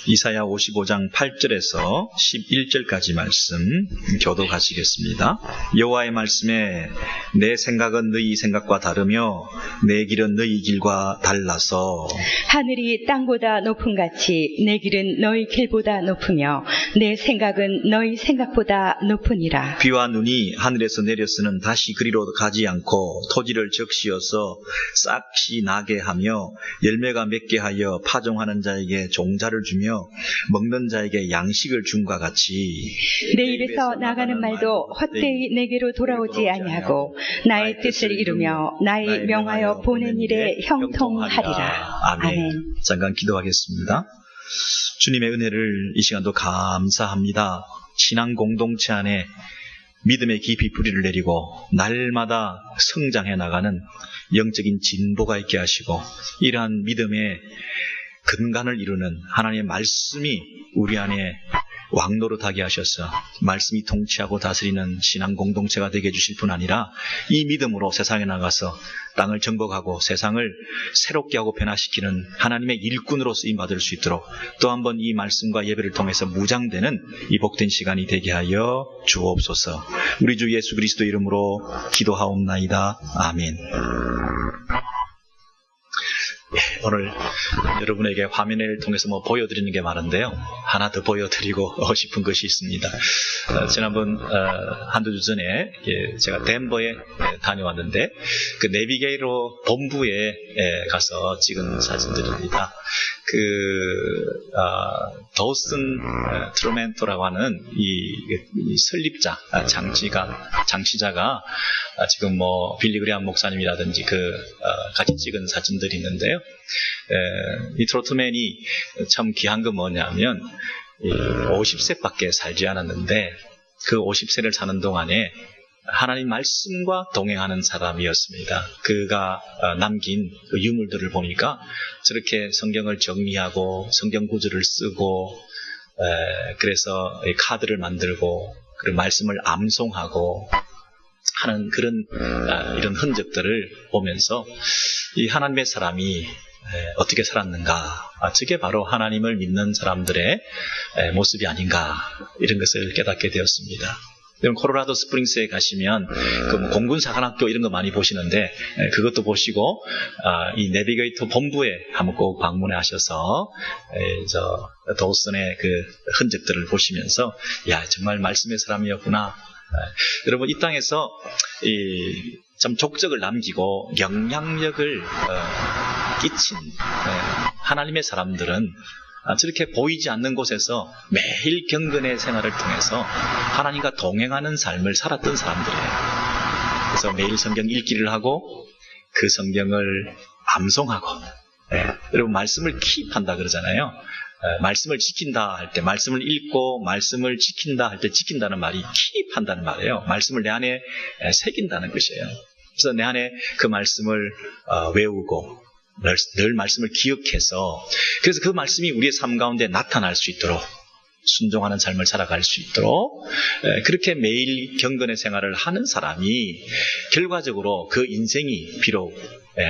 이사야 55장 8절에서 11절까지 말씀 교독하시겠습니다. 여호와의 말씀에 내 생각은 너희 생각과 다르며 내 길은 너희 길과 달라서 하늘이 땅보다 높음같이 내 길은 너희 길보다 높으며 내 생각은 너희 생각보다 높으니라. 비와 눈이 하늘에서 내렸으는 다시 그리로 가지 않고 토지를 적시어서 싹이 나게 하며 열매가 맺게 하여 파종하는 자에게 종자를 주며 먹는 자에게 양식을 줌과 같이 내 입에서 나가는 말도 헛되이 내게로 돌아오지 아니하고 나의 뜻을 이루며 나의 명하여 보낸 일에 형통하리라. 아멘. 잠깐 기도하겠습니다. 주님의 은혜를 이 시간도 감사합니다. 신앙 공동체 안에 믿음의 깊이 뿌리를 내리고 날마다 성장해 나가는 영적인 진보가 있게 하시고 이러한 믿음의 근간을 이루는 하나님의 말씀이 우리 안에 왕노릇하게 하셔서 말씀이 통치하고 다스리는 신앙 공동체가 되게 해주실 뿐 아니라 이 믿음으로 세상에 나가서 땅을 정복하고 세상을 새롭게 하고 변화시키는 하나님의 일꾼으로 쓰임받을 수 있도록 또 한 번 이 말씀과 예배를 통해서 무장되는 이 복된 시간이 되게 하여 주옵소서. 우리 주 예수 그리스도 이름으로 기도하옵나이다. 아멘. 오늘 여러분에게 화면을 통해서 보여드리는 게 많은데요. 하나 더 보여드리고 싶은 것이 있습니다. 지난번 한두 주 전에 제가 덴버에 다녀왔는데 그 내비게이로 본부에 가서 찍은 사진들입니다. 더슨 트루멘토라고 하는 이 설립자, 장치자가 지금 빌리 그레함 목사님이라든지 같이 찍은 사진들이 있는데요. 이 트로트맨이 참 귀한 건 뭐냐면 50세밖에 살지 않았는데 그 50세를 사는 동안에 하나님 말씀과 동행하는 사람이었습니다. 그가 남긴 그 유물들을 보니까 저렇게 성경을 정리하고 성경 구절을 쓰고 그래서 카드를 만들고 그리고 말씀을 암송하고 하는 그런 이런 흔적들을 보면서 이 하나님의 사람이 어떻게 살았는가, 저게 바로 하나님을 믿는 사람들의 모습이 아닌가, 이런 것을 깨닫게 되었습니다. 여러분 콜로라도 스프링스에 가시면 공군사관학교 이런 거 많이 보시는데 그것도 보시고 이 내비게이터 본부에 한번 꼭 방문해 하셔서 도슨의 그 흔적들을 보시면서 야 정말 말씀의 사람이었구나. 여러분 이 땅에서 참 족적을 남기고 영향력을 끼친 하나님의 사람들은 저렇게 보이지 않는 곳에서 매일 경건의 생활을 통해서 하나님과 동행하는 삶을 살았던 사람들이에요. 그래서 매일 성경 읽기를 하고 그 성경을 암송하고 여러분 말씀을 킵한다 그러잖아요. 말씀을 지킨다 할 때 말씀을 읽고 말씀을 지킨다 할 때 지킨다는 말이 킵한다는 말이에요. 말씀을 내 안에 새긴다는 것이에요. 그래서 내 안에 그 말씀을 외우고 늘 말씀을 기억해서 그래서 그 말씀이 우리의 삶 가운데 나타날 수 있도록 순종하는 삶을 살아갈 수 있도록 그렇게 매일 경건의 생활을 하는 사람이 결과적으로 그 인생이 비록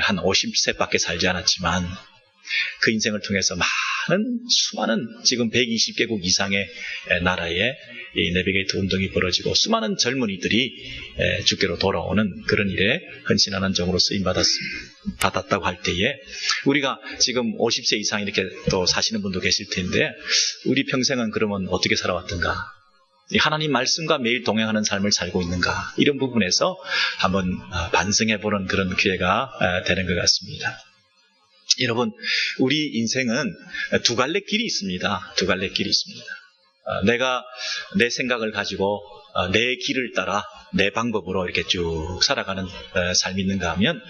한 50세밖에 살지 않았지만 그 인생을 통해서 수많은 지금 120개국 이상의 나라에 이 내비게이터 운동이 벌어지고 수많은 젊은이들이 주께로 돌아오는 그런 일에 헌신하는 종으로 쓰임받았다고 할 때에 우리가 지금 50세 이상 이렇게 또 사시는 분도 계실 텐데 우리 평생은 그러면 어떻게 살아왔던가? 하나님 말씀과 매일 동행하는 삶을 살고 있는가? 이런 부분에서 한번 반성해보는 그런 기회가 되는 것 같습니다. 여러분, 우리 인생은 두 갈래 길이 있습니다. 두 갈래 길이 있습니다. 내가 내 생각을 가지고 내 길을 따라 내 방법으로 이렇게 쭉 살아가는 삶이 있는가 하면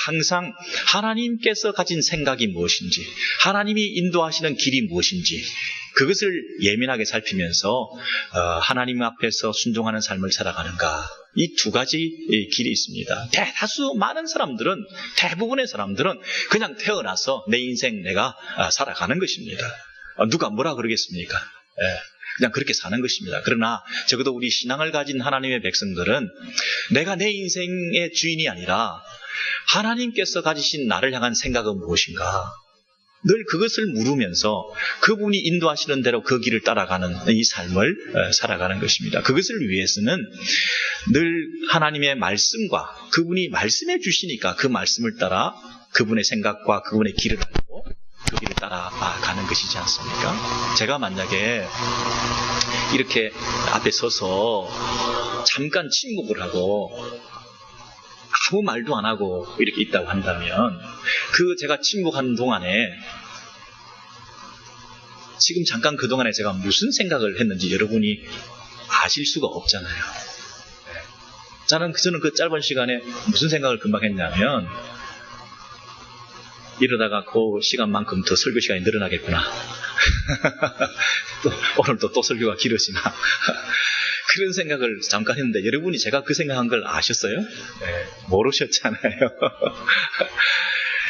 항상 하나님께서 가진 생각이 무엇인지 하나님이 인도하시는 길이 무엇인지 그것을 예민하게 살피면서 하나님 앞에서 순종하는 삶을 살아가는가. 이 두 가지 길이 있습니다. 많은 사람들은 대부분의 사람들은 그냥 태어나서 내 인생 내가 살아가는 것입니다. 누가 뭐라 그러겠습니까? 그냥 그렇게 사는 것입니다. 그러나 적어도 우리 신앙을 가진 하나님의 백성들은 내가 내 인생의 주인이 아니라 하나님께서 가지신 나를 향한 생각은 무엇인가? 늘 그것을 물으면서 그분이 인도하시는 대로 그 길을 따라가는 이 삶을 살아가는 것입니다. 그것을 위해서는 늘 하나님의 말씀과 그분이 말씀해 주시니까 그 말씀을 따라 그분의 생각과 그분의 길을 알고 그 길을 따라가는 것이지 않습니까? 제가 만약에 이렇게 앞에 서서 잠깐 침묵을 하고 아무 말도 안 하고 이렇게 있다고 한다면 그 제가 침묵하는 동안에 지금 잠깐 그 동안에 제가 무슨 생각을 했는지 여러분이 아실 수가 없잖아요. 저는 그 짧은 시간에 무슨 생각을 금방 했냐면 이러다가 그 시간만큼 더 설교 시간이 늘어나겠구나. 오늘도 또 설교가 길어지나. 그런 생각을 잠깐 했는데 여러분이 제가 그 생각한 걸 아셨어요? 네, 모르셨잖아요.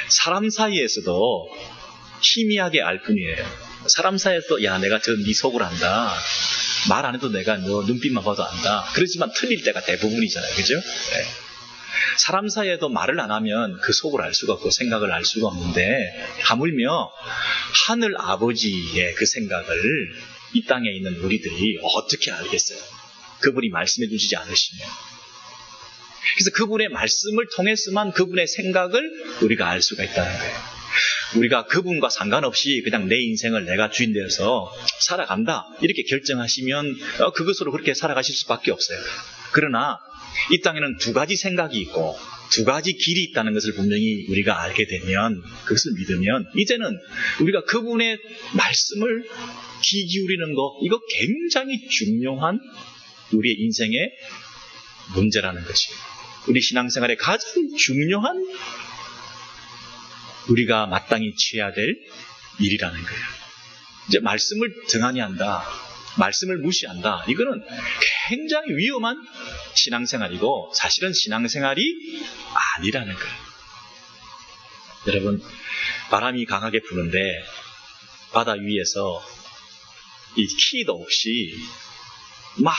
사람 사이에서도 희미하게 알 뿐이에요. 사람 사이에서도 야 내가 저 네 속을 안다. 말 안 해도 내가 너 눈빛만 봐도 안다. 그렇지만 틀릴 때가 대부분이잖아요. 그죠? 네. 사람 사이에도 말을 안 하면 그 속을 알 수가 없고 생각을 알 수가 없는데 하물며 하늘 아버지의 그 생각을 이 땅에 있는 우리들이 어떻게 알겠어요? 그분이 말씀해 주시지 않으시면. 그래서 그분의 말씀을 통해서만 그분의 생각을 우리가 알 수가 있다는 거예요. 우리가 그분과 상관없이 그냥 내 인생을 내가 주인 되어서 살아간다 이렇게 결정하시면 그것으로 그렇게 살아가실 수밖에 없어요. 그러나 이 땅에는 두 가지 생각이 있고 두 가지 길이 있다는 것을 분명히 우리가 알게 되면 그것을 믿으면 이제는 우리가 그분의 말씀을 귀 기울이는 것 이거 굉장히 중요한 우리의 인생의 문제라는 것이에요. 우리 신앙생활의 가장 중요한 우리가 마땅히 취해야 될 일이라는 거예요. 이제 말씀을 등한히 한다. 말씀을 무시한다. 이거는 굉장히 위험한 신앙생활이고 사실은 신앙생활이 아니라는 거예요. 여러분 바람이 강하게 부는데 바다 위에서 이 키도 없이 막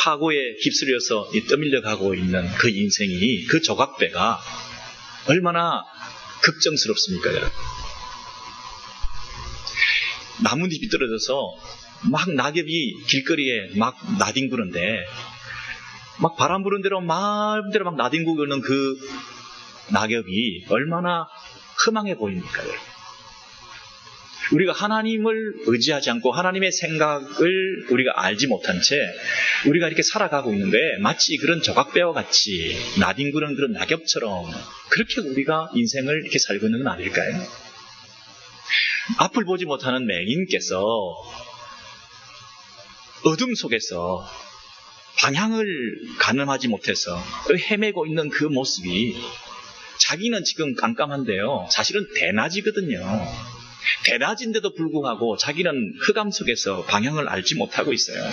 파고에 휩쓸려서 떠밀려 가고 있는 그 인생이 그 조각배가 얼마나 걱정스럽습니까 여러분. 나뭇잎이 떨어져서 막 낙엽이 길거리에 막 나뒹구는데 막 바람 부는 대로 마음대로 막 나뒹구고 있는 그 낙엽이 얼마나 허망해 보입니까 여러분. 우리가 하나님을 의지하지 않고 하나님의 생각을 우리가 알지 못한 채 우리가 이렇게 살아가고 있는데 마치 그런 조각배와 같이 나뒹구는 그런 낙엽처럼 그렇게 우리가 인생을 이렇게 살고 있는 건 아닐까요? 앞을 보지 못하는 맹인께서 어둠 속에서 방향을 가늠하지 못해서 헤매고 있는 그 모습이 자기는 지금 깜깜한데요. 사실은 대낮이거든요. 대낮인데도 불구하고 자기는 흑암 속에서 방향을 알지 못하고 있어요.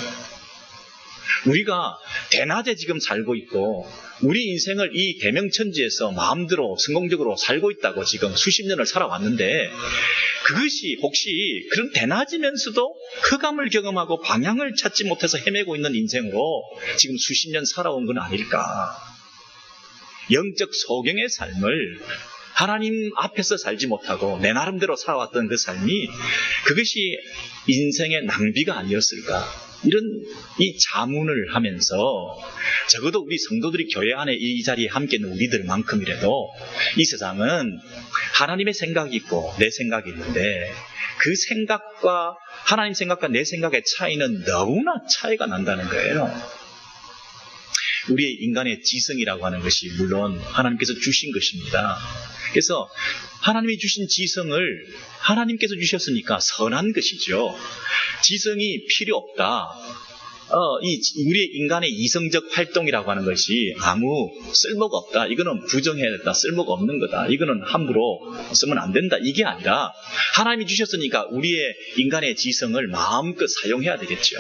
우리가 대낮에 지금 살고 있고 우리 인생을 이 대명천지에서 마음대로 성공적으로 살고 있다고 지금 수십 년을 살아왔는데 그것이 혹시 그런 대낮이면서도 흑암을 경험하고 방향을 찾지 못해서 헤매고 있는 인생으로 지금 수십 년 살아온 건 아닐까. 영적 소경의 삶을 하나님 앞에서 살지 못하고 내 나름대로 살아왔던 그 삶이 그것이 인생의 낭비가 아니었을까. 이런 이 자문을 하면서 적어도 우리 성도들이 교회 안에 이 자리에 함께 있는 우리들만큼이라도 이 세상은 하나님의 생각이 있고 내 생각이 있는데 그 생각과 하나님 생각과 내 생각의 차이는 너무나 차이가 난다는 거예요. 우리의 인간의 지성이라고 하는 것이 물론 하나님께서 주신 것입니다. 그래서 하나님이 주신 지성을 하나님께서 주셨으니까 선한 것이죠. 지성이 필요 없다. 우리의 인간의 이성적 활동이라고 하는 것이 아무 쓸모가 없다. 이거는 부정해야 된다. 쓸모가 없는 거다. 이거는 함부로 쓰면 안 된다. 이게 아니라 하나님이 주셨으니까 우리의 인간의 지성을 마음껏 사용해야 되겠죠.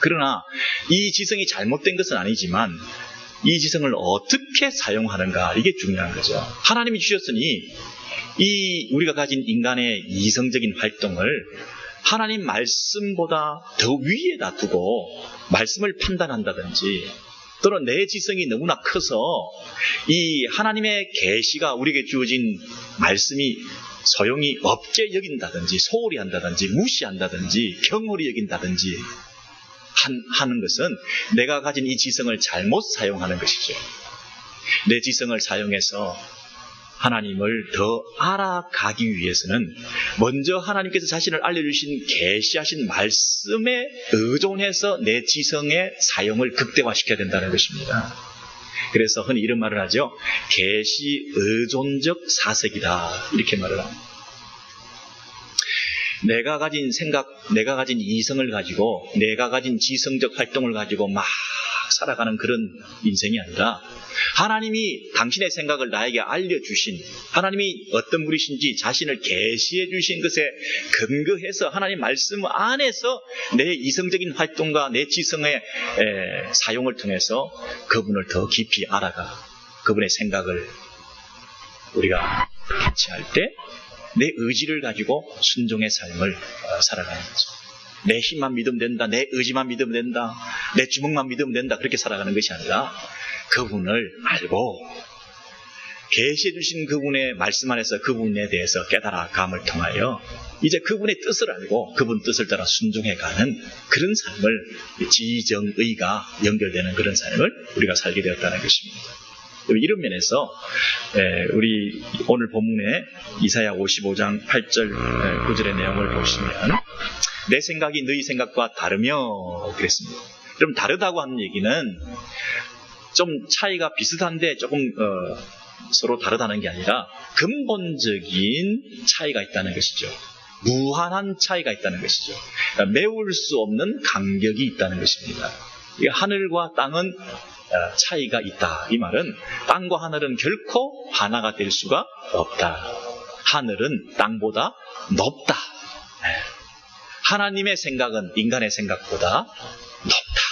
그러나 이 지성이 잘못된 것은 아니지만 이 지성을 어떻게 사용하는가 이게 중요한 거죠. 하나님이 주셨으니 이 우리가 가진 인간의 이성적인 활동을 하나님 말씀보다 더 위에다 두고 말씀을 판단한다든지 또는 내 지성이 너무나 커서 이 하나님의 계시가 우리에게 주어진 말씀이 소용이 없게 여긴다든지 소홀히 한다든지 무시한다든지 경홀히 여긴다든지 하는 것은 내가 가진 이 지성을 잘못 사용하는 것이죠. 내 지성을 사용해서 하나님을 더 알아가기 위해서는 먼저 하나님께서 자신을 알려주신 계시하신 말씀에 의존해서 내 지성의 사용을 극대화시켜야 된다는 것입니다. 그래서 흔히 이런 말을 하죠. 계시 의존적 사색이다, 이렇게 말을 합니다. 내가 가진 생각, 내가 가진 이성을 가지고 내가 가진 지성적 활동을 가지고 막 살아가는 그런 인생이 아니라 하나님이 당신의 생각을 나에게 알려주신, 하나님이 어떤 분이신지 자신을 계시해 주신 것에 근거해서 하나님 말씀 안에서 내 이성적인 활동과 내 지성의 사용을 통해서 그분을 더 깊이 알아가 그분의 생각을 우리가 캐치할 때 내 의지를 가지고 순종의 삶을 살아가는 거죠. 내 힘만 믿으면 된다, 내 의지만 믿으면 된다, 내 주먹만 믿으면 된다, 그렇게 살아가는 것이 아니라 그분을 알고 계시해 주신 그분의 말씀 안에서 그분에 대해서 깨달아감을 통하여 이제 그분의 뜻을 알고 그분 뜻을 따라 순종해가는 그런 삶을, 지정의가 연결되는 그런 삶을 우리가 살게 되었다는 것입니다. 이런 면에서 우리 오늘 본문에 이사야 55장 8절 9절의 내용을 보시면 내 생각이 너희 생각과 다르며 그랬습니다. 그럼 다르다고 하는 얘기는 좀 차이가 비슷한데 조금 서로 다르다는 게 아니라 근본적인 차이가 있다는 것이죠. 무한한 차이가 있다는 것이죠. 그러니까 메울 수 없는 간격이 있다는 것입니다. 하늘과 땅은 차이가 있다. 이 말은 땅과 하늘은 결코 하나가 될 수가 없다. 하늘은 땅보다 높다. 하나님의 생각은 인간의 생각보다 높다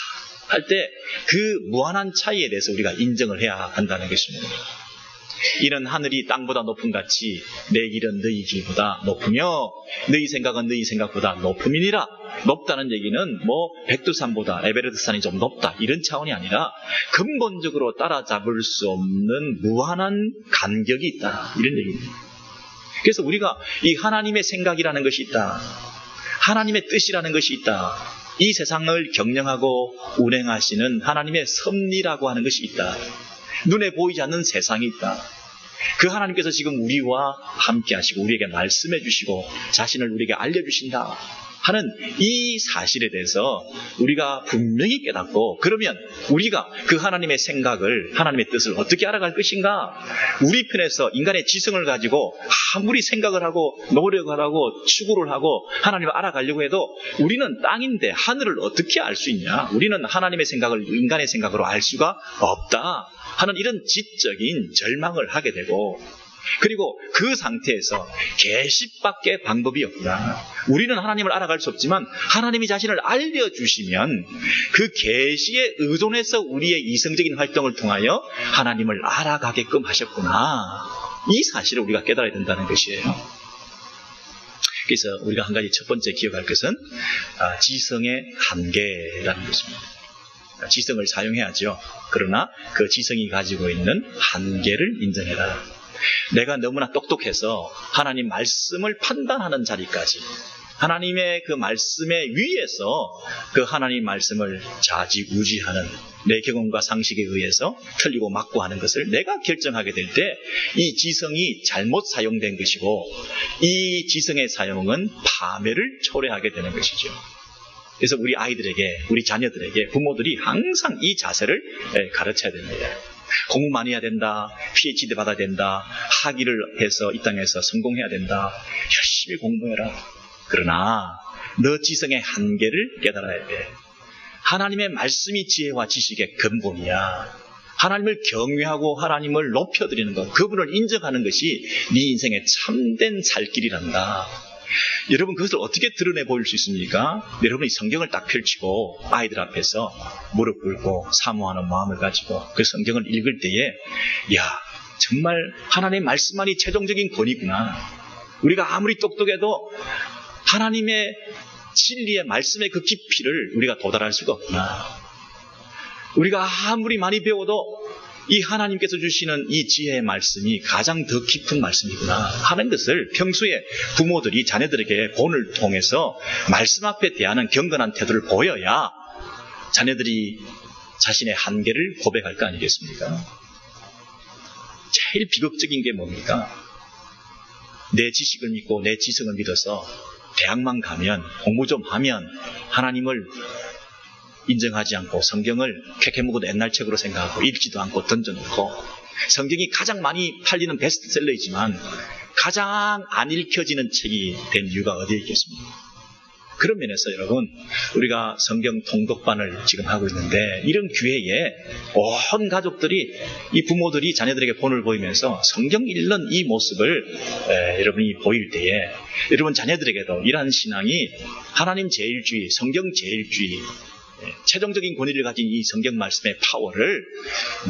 할 때 그 무한한 차이에 대해서 우리가 인정을 해야 한다는 것입니다. 이는 하늘이 땅보다 높은 같이 내 길은 너희 길보다 높으며 너희 생각은 너희 생각보다 높음이니라. 높다는 얘기는 백두산보다 에베레스트산이 좀 높다 이런 차원이 아니라 근본적으로 따라잡을 수 없는 무한한 간격이 있다, 이런 얘기입니다. 그래서 우리가 이 하나님의 생각이라는 것이 있다, 하나님의 뜻이라는 것이 있다, 이 세상을 경영하고 운행하시는 하나님의 섭리라고 하는 것이 있다, 눈에 보이지 않는 세상이 있다, 그 하나님께서 지금 우리와 함께 하시고 우리에게 말씀해 주시고 자신을 우리에게 알려주신다 하는 이 사실에 대해서 우리가 분명히 깨닫고, 그러면 우리가 그 하나님의 생각을, 하나님의 뜻을 어떻게 알아갈 것인가? 우리 편에서 인간의 지성을 가지고 아무리 생각을 하고 노력을 하고 추구를 하고 하나님을 알아가려고 해도 우리는 땅인데 하늘을 어떻게 알 수 있냐? 우리는 하나님의 생각을 인간의 생각으로 알 수가 없다 하는 이런 지적인 절망을 하게 되고, 그리고 그 상태에서 계시밖에 방법이 없다. 우리는 하나님을 알아갈 수 없지만 하나님이 자신을 알려주시면 그 계시에 의존해서 우리의 이성적인 활동을 통하여 하나님을 알아가게끔 하셨구나. 이 사실을 우리가 깨달아야 된다는 것이에요. 그래서 우리가 한 가지 첫 번째 기억할 것은 지성의 한계라는 것입니다. 지성을 사용해야죠. 그러나 그 지성이 가지고 있는 한계를 인정해라. 내가 너무나 똑똑해서 하나님 말씀을 판단하는 자리까지, 하나님의 그 말씀에 위에서 그 하나님 말씀을 좌지우지하는 내 경험과 상식에 의해서 틀리고 맞고 하는 것을 내가 결정하게 될 때 이 지성이 잘못 사용된 것이고, 이 지성의 사용은 파멸을 초래하게 되는 것이죠. 그래서 우리 아이들에게, 우리 자녀들에게 부모들이 항상 이 자세를 가르쳐야 됩니다. 공부 많이 해야 된다, PhD 받아야 된다, 학위를 해서 이 땅에서 성공해야 된다, 열심히 공부해라. 그러나 너 지성의 한계를 깨달아야 돼. 하나님의 말씀이 지혜와 지식의 근본이야. 하나님을 경외하고 하나님을 높여드리는 것, 그분을 인정하는 것이 네 인생의 참된 살길이란다. 여러분, 그것을 어떻게 드러내 보일 수 있습니까? 여러분이 성경을 딱 펼치고 아이들 앞에서 무릎 꿇고 사모하는 마음을 가지고 그 성경을 읽을 때에, 야, 정말 하나님의 말씀만이 최종적인 권위구나. 우리가 아무리 똑똑해도 하나님의 진리의 말씀의 그 깊이를 우리가 도달할 수가 없구나. 우리가 아무리 많이 배워도 이 하나님께서 주시는 이 지혜의 말씀이 가장 더 깊은 말씀이구나 하는 것을 평소에 부모들이 자녀들에게 본을 통해서 말씀 앞에 대하는 경건한 태도를 보여야 자녀들이 자신의 한계를 고백할 거 아니겠습니까? 제일 비극적인 게 뭡니까? 내 지식을 믿고 내 지성을 믿어서 대학만 가면, 공부 좀 하면 하나님을 인정하지 않고 성경을 캐캐묵은 옛날 책으로 생각하고 읽지도 않고 던져놓고, 성경이 가장 많이 팔리는 베스트셀러이지만 가장 안 읽혀지는 책이 된 이유가 어디에 있겠습니까? 그런 면에서 여러분, 우리가 성경 통독반을 지금 하고 있는데, 이런 기회에 온 가족들이, 이 부모들이 자녀들에게 본을 보이면서 성경 읽는 이 모습을 여러분이 보일 때에 여러분 자녀들에게도 이러한 신앙이 하나님 제일주의, 성경 제일주의, 최종적인 권위를 가진 이 성경 말씀의 파워를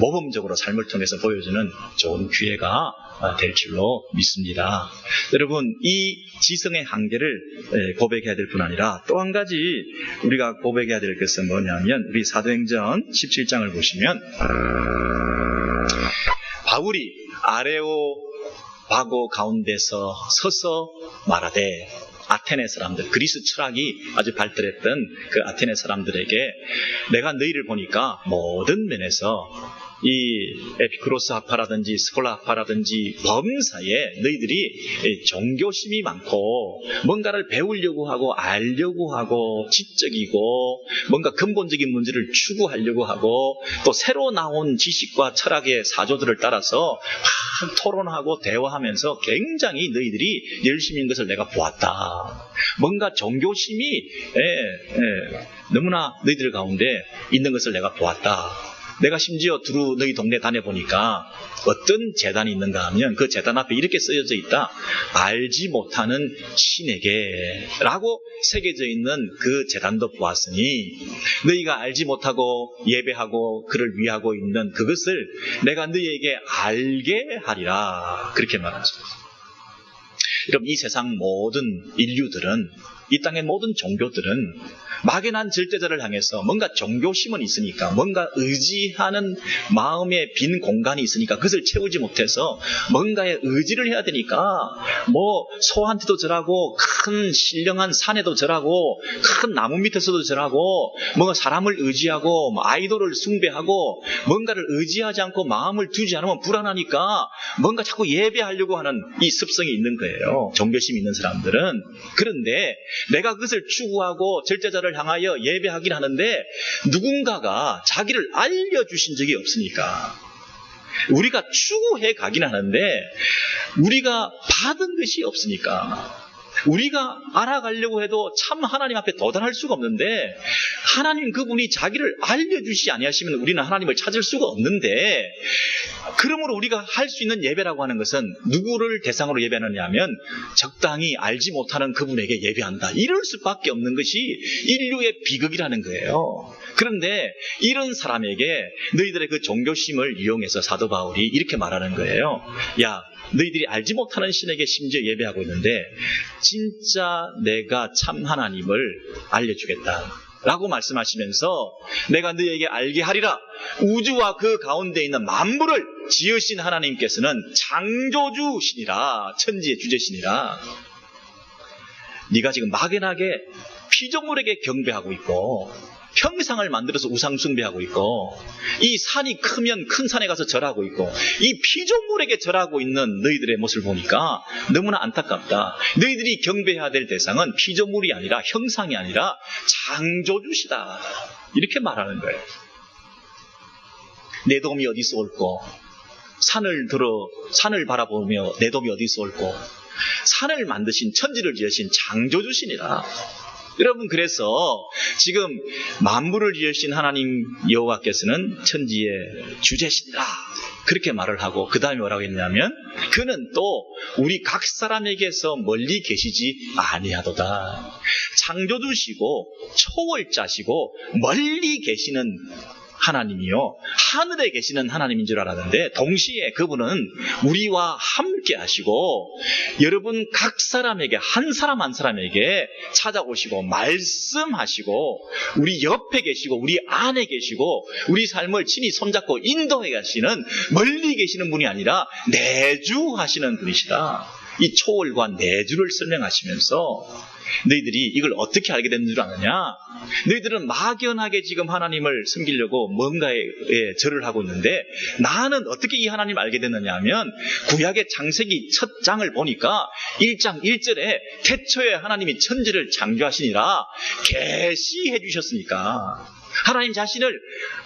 모범적으로 삶을 통해서 보여주는 좋은 기회가 될 줄로 믿습니다. 여러분, 이 지성의 한계를 고백해야 될 뿐 아니라 또 한 가지 우리가 고백해야 될 것은 뭐냐면, 우리 사도행전 17장을 보시면 바울이 아레오바고 가운데서 서서 말하되, 아테네 사람들, 그리스 철학이 아주 발달했던 그 아테네 사람들에게 내가 너희를 보니까 모든 면에서 이 에피쿠로스 학파라든지 스콜라 학파라든지 범사에 너희들이 종교심이 많고 뭔가를 배우려고 하고 알려고 하고 지적이고 뭔가 근본적인 문제를 추구하려고 하고 또 새로 나온 지식과 철학의 사조들을 따라서 토론하고 대화하면서 굉장히 너희들이 열심인 것을 내가 보았다. 뭔가 종교심이 너무나 너희들 가운데 있는 것을 내가 보았다. 내가 심지어 두루 너희 동네 다녀보니까 어떤 재단이 있는가 하면 그 재단 앞에 이렇게 쓰여져 있다. 알지 못하는 신에게 라고 새겨져 있는 그 재단도 보았으니 너희가 알지 못하고 예배하고 그를 위하고 있는 그것을 내가 너희에게 알게 하리라. 그렇게 말하죠. 여러분, 이 세상 모든 인류들은, 이 땅의 모든 종교들은 막연한 절대자를 향해서 뭔가 종교심은 있으니까, 뭔가 의지하는 마음의 빈 공간이 있으니까 그것을 채우지 못해서 뭔가에 의지를 해야 되니까 뭐 소한테도 절하고 큰 신령한 산에도 절하고 큰 나무 밑에서도 절하고 뭔가 사람을 의지하고 아이돌을 숭배하고 뭔가를 의지하지 않고 마음을 두지 않으면 불안하니까 뭔가 자꾸 예배하려고 하는 이 습성이 있는 거예요. 종교심이 있는 사람들은. 그런데 내가 그것을 추구하고 절대자를 향하여 예배하긴 하는데 누군가가 자기를 알려주신 적이 없으니까 우리가 추구해 가긴 하는데 우리가 받은 것이 없으니까 우리가 알아가려고 해도 참 하나님 앞에 도달할 수가 없는데, 하나님 그분이 자기를 알려주시지 아니하시면 우리는 하나님을 찾을 수가 없는데, 그러므로 우리가 할 수 있는 예배라고 하는 것은 누구를 대상으로 예배하느냐 하면 적당히 알지 못하는 그분에게 예배한다. 이럴 수밖에 없는 것이 인류의 비극이라는 거예요. 그런데 이런 사람에게 너희들의 그 종교심을 이용해서 사도 바울이 이렇게 말하는 거예요. 야, 너희들이 알지 못하는 신에게 심지어 예배하고 있는데 진짜 내가 참 하나님을 알려주겠다 라고 말씀하시면서 내가 너희에게 알게 하리라. 우주와 그 가운데 있는 만물을 지으신 하나님께서는 창조주시니라. 천지의 주제시니라. 네가 지금 막연하게 피조물에게 경배하고 있고 형상을 만들어서 우상 숭배하고 있고 이 산이 크면 큰 산에 가서 절하고 있고 이 피조물에게 절하고 있는 너희들의 모습을 보니까 너무나 안타깝다. 너희들이 경배해야 될 대상은 피조물이 아니라 형상이 아니라 창조주시다. 이렇게 말하는 거예요. 내 돔이 어디서 옳고 산을 바라보며 내 돔이 어디서 옳고 산을 만드신 천지를 지으신 창조주시니라. 여러분, 그래서 지금 만물을 지으신 하나님 여호와께서는 천지의 주제시니라 그렇게 말을 하고 그 다음에 뭐라고 했냐면 그는 또 우리 각 사람에게서 멀리 계시지 아니하도다. 창조주시고 초월자시고 멀리 계시는 하나님이요, 하늘에 계시는 하나님인 줄 알았는데 동시에 그분은 우리와 함께 하시고 여러분 각 사람에게 한 사람 한 사람에게 찾아오시고 말씀하시고 우리 옆에 계시고 우리 안에 계시고 우리 삶을 친히 손잡고 인도해 가시는, 멀리 계시는 분이 아니라 내주하시는 분이시다. 이 초월과 내주를 설명하시면서 너희들이 이걸 어떻게 알게 됐는 줄 아느냐? 너희들은 막연하게 지금 하나님을 섬기려고 뭔가에 절을 하고 있는데 나는 어떻게 이 하나님 알게 됐느냐 하면 구약의 창세기 첫 장을 보니까 1장 1절에 태초에 하나님이 천지를 창조하시니라 계시해 주셨으니까, 하나님 자신을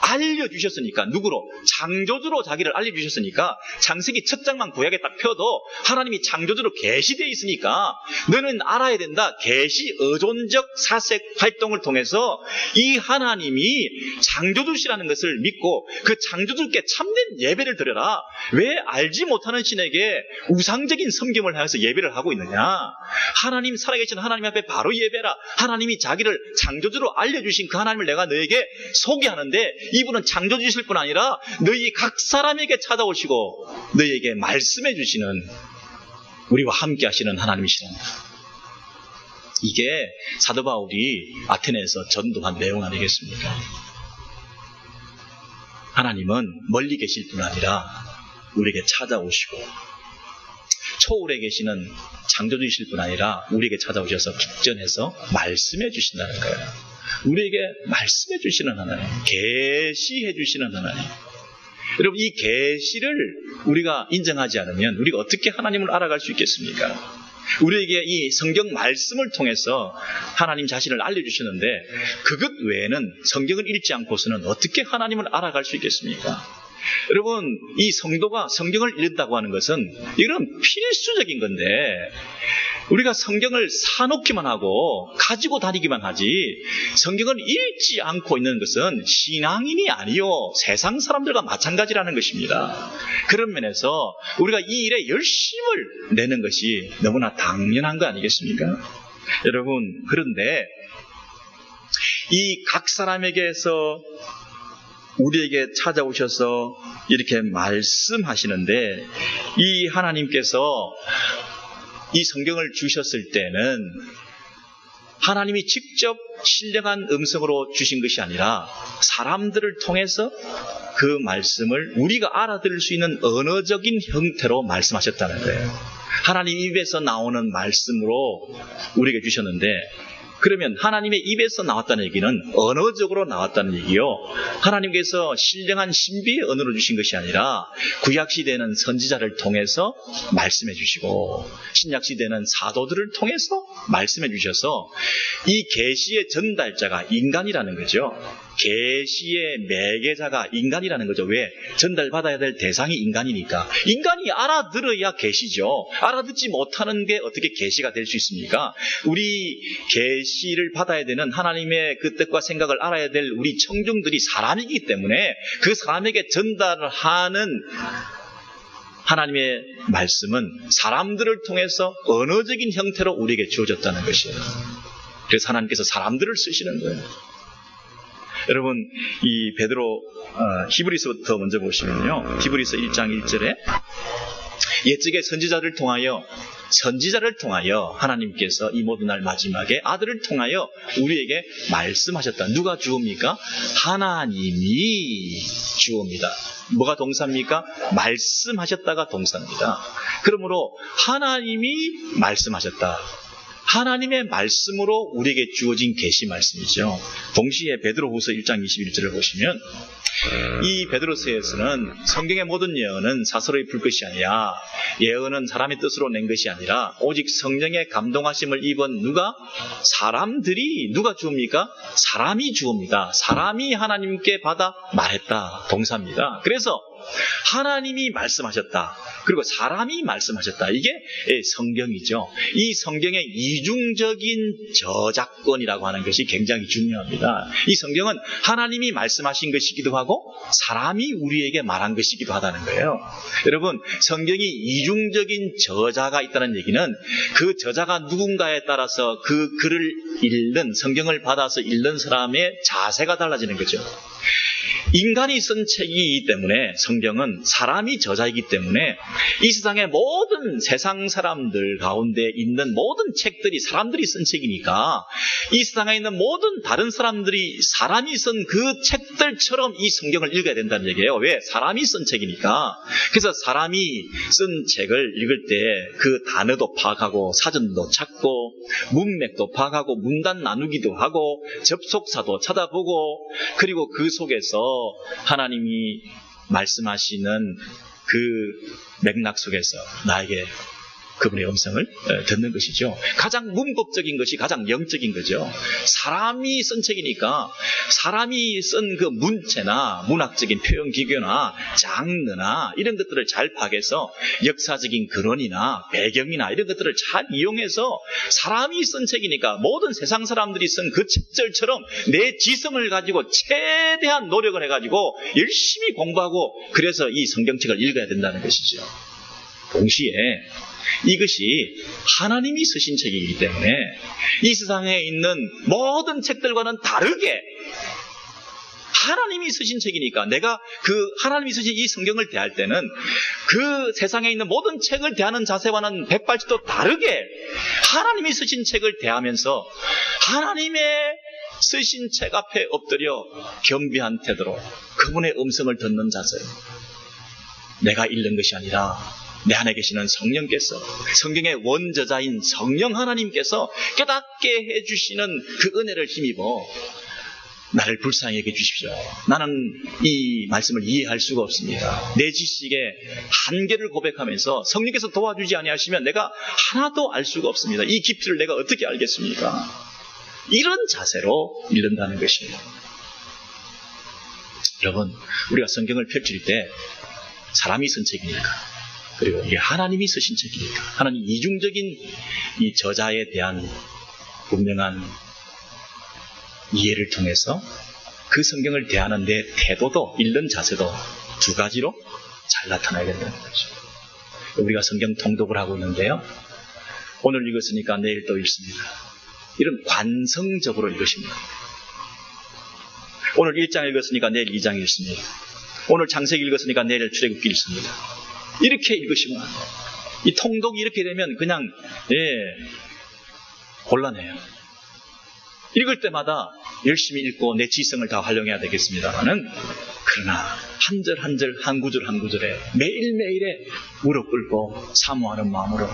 알려주셨으니까, 누구로? 창조주로 자기를 알려주셨으니까 창세기 첫 장만 구약에 딱 펴도 하나님이 창조주로 계시되어 있으니까 너는 알아야 된다. 계시 의존적 사색 활동을 통해서 이 하나님이 창조주시라는 것을 믿고 그 창조주께 참된 예배를 드려라. 왜 알지 못하는 신에게 우상적인 섬김을 하여서 예배를 하고 있느냐? 하나님, 살아계신 하나님 앞에 바로 예배라. 하나님이 자기를 창조주로 알려주신 그 하나님을 내가 너에게 소개하는데 이분은 창조주실 뿐 아니라 너희 각 사람에게 찾아오시고 너희에게 말씀해 주시는, 우리와 함께 하시는 하나님이시랍니다. 이게 사도 바울이 아테네에서 전도한 내용 아니겠습니까? 하나님은 멀리 계실 뿐 아니라 우리에게 찾아오시고 초월에 계시는 창조주이실 뿐 아니라 우리에게 찾아오셔서 직전해서 말씀해 주신다는 거예요. 우리에게 말씀해 주시는 하나님, 계시해 주시는 하나님. 여러분, 이 계시를 우리가 인정하지 않으면 우리가 어떻게 하나님을 알아갈 수 있겠습니까? 우리에게 이 성경 말씀을 통해서 하나님 자신을 알려주셨는데 그것 외에는 성경을 읽지 않고서는 어떻게 하나님을 알아갈 수 있겠습니까? 여러분, 이 성도가 성경을 읽는다고 하는 것은 이건 필수적인 건데 우리가 성경을 사놓기만 하고 가지고 다니기만 하지 성경을 읽지 않고 있는 것은 신앙인이 아니요 세상 사람들과 마찬가지라는 것입니다. 그런 면에서 우리가 이 일에 열심을 내는 것이 너무나 당연한 거 아니겠습니까? 여러분, 그런데 이 각 사람에게서 우리에게 찾아오셔서 이렇게 말씀하시는데 이 하나님께서 이 성경을 주셨을 때는 하나님이 직접 신령한 음성으로 주신 것이 아니라 사람들을 통해서 그 말씀을 우리가 알아들을 수 있는 언어적인 형태로 말씀하셨다는 거예요. 하나님 입에서 나오는 말씀으로 우리에게 주셨는데, 그러면 하나님의 입에서 나왔다는 얘기는 언어적으로 나왔다는 얘기요, 하나님께서 신령한 신비의 언어로 주신 것이 아니라 구약시대에는 선지자를 통해서 말씀해 주시고 신약시대에는 사도들을 통해서 말씀해 주셔서 이 계시의 전달자가 인간이라는 거죠. 계시의 매개자가 인간이라는 거죠. 왜? 전달받아야 될 대상이 인간이니까. 인간이 알아들어야 계시죠. 알아듣지 못하는 게 어떻게 계시가 될 수 있습니까? 우리 계시를 받아야 되는 하나님의 그 뜻과 생각을 알아야 될 우리 청중들이 사람이기 때문에 그 사람에게 전달하는 하나님의 말씀은 사람들을 통해서 언어적인 형태로 우리에게 주어졌다는 것이에요. 그래서 하나님께서 사람들을 쓰시는 거예요. 여러분, 이 베드로 히브리서부터 먼저 보시면요, 히브리서 1장 1절에 옛적의 선지자를 통하여 하나님께서 이 모든 날 마지막에 아들을 통하여 우리에게 말씀하셨다. 누가 주옵니까? 하나님이 주옵니다. 뭐가 동사입니까? 말씀하셨다가 동사입니다. 그러므로 하나님이 말씀하셨다. 하나님의 말씀으로 우리에게 주어진 계시 말씀이죠. 동시에 베드로후서 1장 21절을 보시면 이 베드로서에서는 성경의 모든 예언은 사설의 불것이 아니라 예언은 사람의 뜻으로 낸 것이 아니라 오직 성령의 감동하심을 입은 사람들이 누가 주옵니까? 사람이 주옵니다. 사람이 하나님께 받아 말했다. 동사입니다. 그래서 하나님이 말씀하셨다. 그리고 사람이 말씀하셨다. 이게 성경이죠. 이 성경의 이중적인 저작권이라고 하는 것이 굉장히 중요합니다. 이 성경은 하나님이 말씀하신 것이기도 하고 사람이 우리에게 말한 것이기도 하다는 거예요. 여러분, 성경이 이중적인 저자가 있다는 얘기는 그 저자가 누군가에 따라서 그 글을 읽는, 성경을 받아서 읽는 사람의 자세가 달라지는 거죠. 인간이 쓴 책이기 때문에, 성경은 사람이 저자이기 때문에 이 세상의 모든 세상 사람들 가운데 있는 모든 책들이 사람들이 쓴 책이니까 이 세상에 있는 모든 다른 사람들이 사람이 쓴 그 책들처럼 이 성경을 읽어야 된다는 얘기예요. 왜? 사람이 쓴 책이니까. 그래서 사람이 쓴 책을 읽을 때 그 단어도 파악하고 사전도 찾고 문맥도 파악하고 문단 나누기도 하고 접속사도 찾아보고, 그리고 그 속에서 하나님이 말씀하시는 그 맥락 속에서 나에게 그분의 음성을 듣는 것이죠. 가장 문법적인 것이 가장 영적인 거죠. 사람이 쓴 책이니까 사람이 쓴 그 문체나 문학적인 표현 기교나 장르나 이런 것들을 잘 파악해서 역사적인 근원이나 배경이나 이런 것들을 잘 이용해서, 사람이 쓴 책이니까 모든 세상 사람들이 쓴 그 책들처럼 내 지성을 가지고 최대한 노력을 해가지고 열심히 공부하고, 그래서 이 성경책을 읽어야 된다는 것이죠. 동시에 이것이 하나님이 쓰신 책이기 때문에 이 세상에 있는 모든 책들과는 다르게 하나님이 쓰신 책이니까, 내가 그 하나님이 쓰신 이 성경을 대할 때는 그 세상에 있는 모든 책을 대하는 자세와는 180도 다르게 하나님이 쓰신 책을 대하면서 하나님의 쓰신 책 앞에 엎드려 겸비한 태도로 그분의 음성을 듣는 자세, 내가 읽는 것이 아니라 내 안에 계시는 성령께서, 성경의 원저자인 성령 하나님께서 깨닫게 해주시는 그 은혜를 힘입어 나를 불쌍히 여겨 주십시오. 나는 이 말씀을 이해할 수가 없습니다. 내 지식의 한계를 고백하면서 성령께서 도와주지 아니하시면 내가 하나도 알 수가 없습니다. 이 깊이를 내가 어떻게 알겠습니까? 이런 자세로 읽는다는 것입니다. 여러분, 우리가 성경을 펼칠 때 사람이 쓴 책이니까, 그리고 이게 하나님이 쓰신 책이니까, 하나님 이중적인 이 저자에 대한 분명한 이해를 통해서 그 성경을 대하는 내 태도도, 읽는 자세도 두 가지로 잘 나타나야 된다는 거죠. 우리가 성경 통독을 하고 있는데요, 오늘 읽었으니까 내일 또 읽습니다. 이런 관성적으로 읽으십니다. 오늘 1장 읽었으니까 내일 2장 읽습니다. 오늘 창세기 읽었으니까 내일 출애굽기 읽습니다. 이렇게 읽으시면 안 돼요. 이 통독이 이렇게 되면 그냥 곤란해요. 읽을 때마다 열심히 읽고 내 지성을 다 활용해야 되겠습니다만은, 그러나 한 절 한 절, 한 구절 한 구절에 매일매일에 무릎 꿇고 사모하는 마음으로,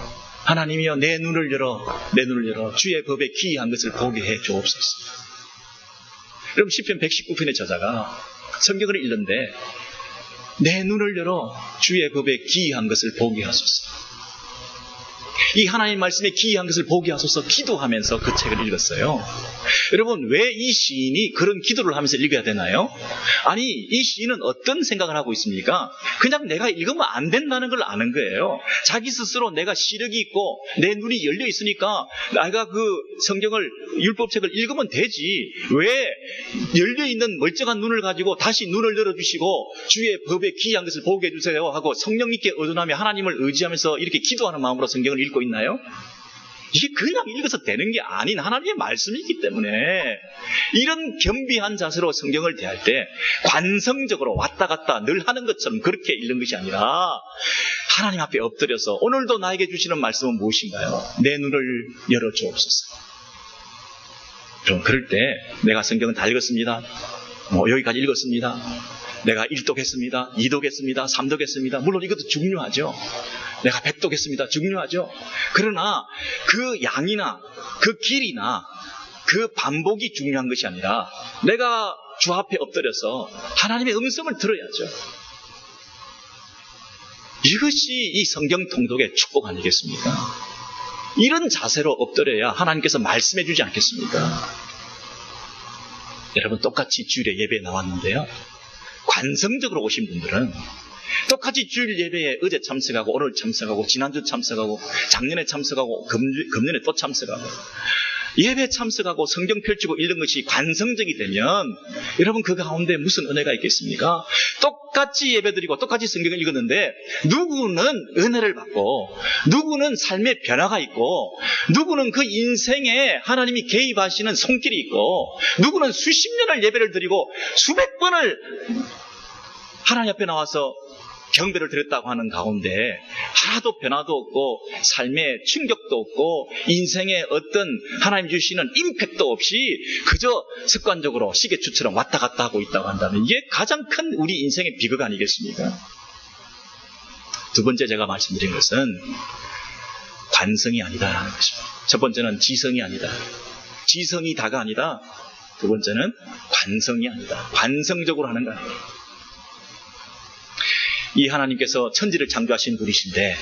하나님이여 내 눈을 열어 주의 법에 기이한 것을 보게 해 주옵소서. 그럼 시편 119편의 저자가 성경을 읽는데 내 눈을 열어 주의 법에 기이한 것을 보게 하소서. 이 하나님 말씀에 기이한 것을 보게 하소서 기도하면서 그 책을 읽었어요. 여러분, 왜 이 시인이 그런 기도를 하면서 읽어야 되나요? 아니, 이 시인은 어떤 생각을 하고 있습니까? 그냥 내가 읽으면 안 된다는 걸 아는 거예요. 자기 스스로 내가 시력이 있고 내 눈이 열려 있으니까 내가 그 성경을, 율법책을 읽으면 되지, 왜 열려있는 멀쩡한 눈을 가지고 다시 눈을 열어주시고 주의 법에 기이한 것을 보게 해주세요 하고 성령님께 의존하며 하나님을 의지하면서 이렇게 기도하는 마음으로 성경을 읽고 있나요? 이게 그냥 읽어서 되는 게 아닌 하나님의 말씀이기 때문에 이런 겸비한 자세로 성경을 대할 때 관성적으로 왔다 갔다 늘 하는 것처럼 그렇게 읽는 것이 아니라 하나님 앞에 엎드려서 오늘도 나에게 주시는 말씀은 무엇인가요? 내 눈을 열어 주옵소서. 그럼 그럴 때 내가 성경은 다 읽었습니다. 여기까지 읽었습니다. 내가 1독했습니다. 2독했습니다. 3독했습니다. 물론 이것도 중요하죠. 내가 100독했습니다. 중요하죠. 그러나 그 양이나 그 길이나 그 반복이 중요한 것이 아니라 내가 주 앞에 엎드려서 하나님의 음성을 들어야죠. 이것이 이 성경 통독의 축복 아니겠습니까? 이런 자세로 엎드려야 하나님께서 말씀해 주지 않겠습니까? 여러분, 똑같이 주일에 예배에 나왔는데요, 관성적으로 오신 분들은 똑같이 주일 예배에 어제 참석하고 오늘 참석하고 지난주 참석하고 작년에 참석하고 금년에 또 참석하고 예배 참석하고 성경 펼치고 읽는 것이 관성적이 되면 여러분 그 가운데 무슨 은혜가 있겠습니까? 똑같이 예배드리고 똑같이 성경을 읽었는데 누구는 은혜를 받고 누구는 삶의 변화가 있고 누구는 그 인생에 하나님이 개입하시는 손길이 있고 누구는 수십 년을 예배를 드리고 수백 번을 하나님 앞에 나와서 경배를 드렸다고 하는 가운데 하나도 변화도 없고 삶의 충격도 없고 인생에 어떤 하나님 주시는 임팩도 없이 그저 습관적으로 시계추처럼 왔다 갔다 하고 있다고 한다면 이게 가장 큰 우리 인생의 비극 아니겠습니까? 두 번째 제가 말씀드린 것은 관성이 아니다라는 것입니다. 첫 번째는 지성이 아니다. 지성이 다가 아니다. 두 번째는 관성이 아니다. 관성적으로 하는 거 아니에요. 이 하나님께서 천지를 창조하신 분이신데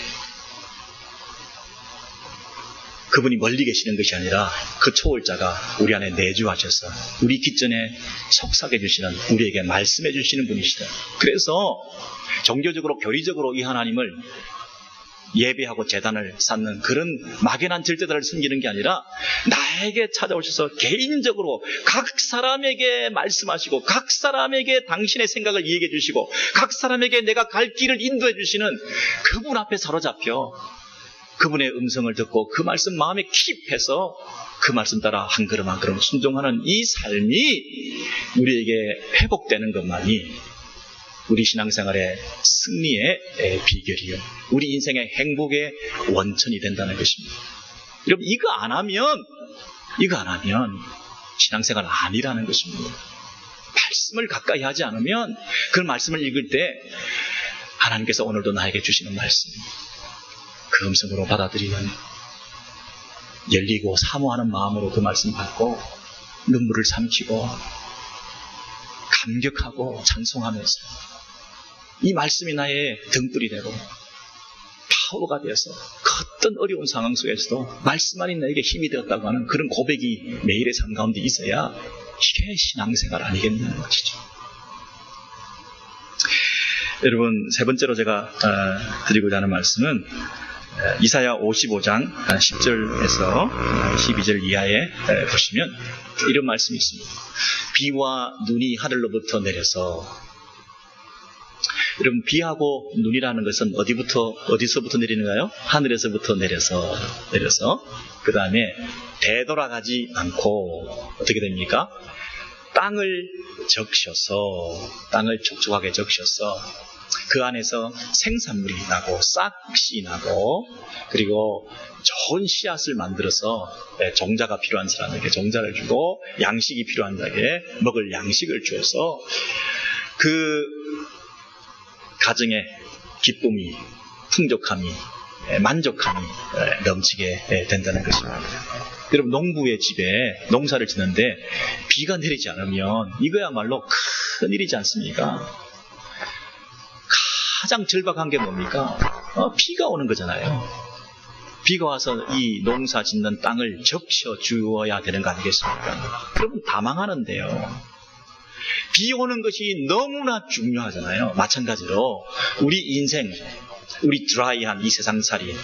그분이 멀리 계시는 것이 아니라 그 초월자가 우리 안에 내주하셔서 우리 깃전에 속삭여 주시는 우리에게 말씀해 주시는 분이시다. 그래서 종교적으로 교리적으로 이 하나님을 예배하고 제단을 쌓는 그런 막연한 절대들을 숨기는 게 아니라 나에게 찾아오셔서 개인적으로 각 사람에게 말씀하시고 각 사람에게 당신의 생각을 이야기해 주시고 각 사람에게 내가 갈 길을 인도해 주시는 그분 앞에 사로잡혀 그분의 음성을 듣고 그 말씀 마음에 킵해서 그 말씀 따라 한 걸음 한 걸음 순종하는 이 삶이 우리에게 회복되는 것만이 우리 신앙생활의 승리의 비결이요. 우리 인생의 행복의 원천이 된다는 것입니다. 여러분, 이거 안 하면 신앙생활 아니라는 것입니다. 말씀을 가까이 하지 않으면 그 말씀을 읽을 때 하나님께서 오늘도 나에게 주시는 말씀, 그 음성으로 받아들이는 열리고 사모하는 마음으로 그 말씀 받고 눈물을 삼키고 감격하고 찬송하면서 이 말씀이 나의 등불이 되고 파워가 되어서 그 어떤 어려운 상황 속에서도 말씀만이 나에게 힘이 되었다고 하는 그런 고백이 매일의 삶 가운데 있어야 이게 신앙생활 아니겠냐는 것이죠. 여러분, 세 번째로 제가 드리고자 하는 말씀은 이사야 55장 10절에서 12절 이하에 보시면 이런 말씀이 있습니다. 비와 눈이 하늘로부터 내려서, 여러분, 비하고 눈이라는 것은 어디서부터 내리는가요? 하늘에서부터 내려서 그 다음에 되돌아가지 않고 어떻게 됩니까? 땅을 촉촉하게 적셔서 그 안에서 생산물이 나고 싹이 나고 그리고 좋은 씨앗을 만들어서 종자가 필요한 사람에게 종자를 주고 양식이 필요한 자에게 먹을 양식을 주어서 그 가정의 기쁨이, 풍족함이, 만족함이 넘치게 된다는 것입니다. 여러분, 농부의 집에 농사를 짓는데 비가 내리지 않으면 이거야말로 큰 일이지 않습니까? 가장 절박한 게 뭡니까? 비가 오는 거잖아요. 비가 와서 이 농사 짓는 땅을 적셔 주어야 되는 거 아니겠습니까? 여러분, 다 망하는데요. 비 오는 것이 너무나 중요하잖아요. 마찬가지로 우리 인생, 우리 드라이한 이 세상살이,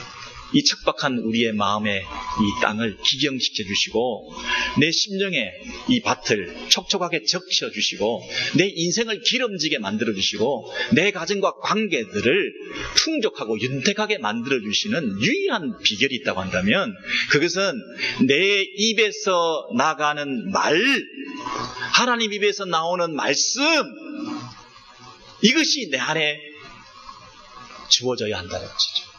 이 척박한 우리의 마음의 이 땅을 기경시켜 주시고 내 심령에 이 밭을 촉촉하게 적셔 주시고 내 인생을 기름지게 만들어 주시고 내 가정과 관계들을 풍족하고 윤택하게 만들어 주시는 유일한 비결이 있다고 한다면 그것은 내 입에서 나가는 말, 하나님 입에서 나오는 말씀, 이것이 내 안에 주어져야 한다는 것이죠.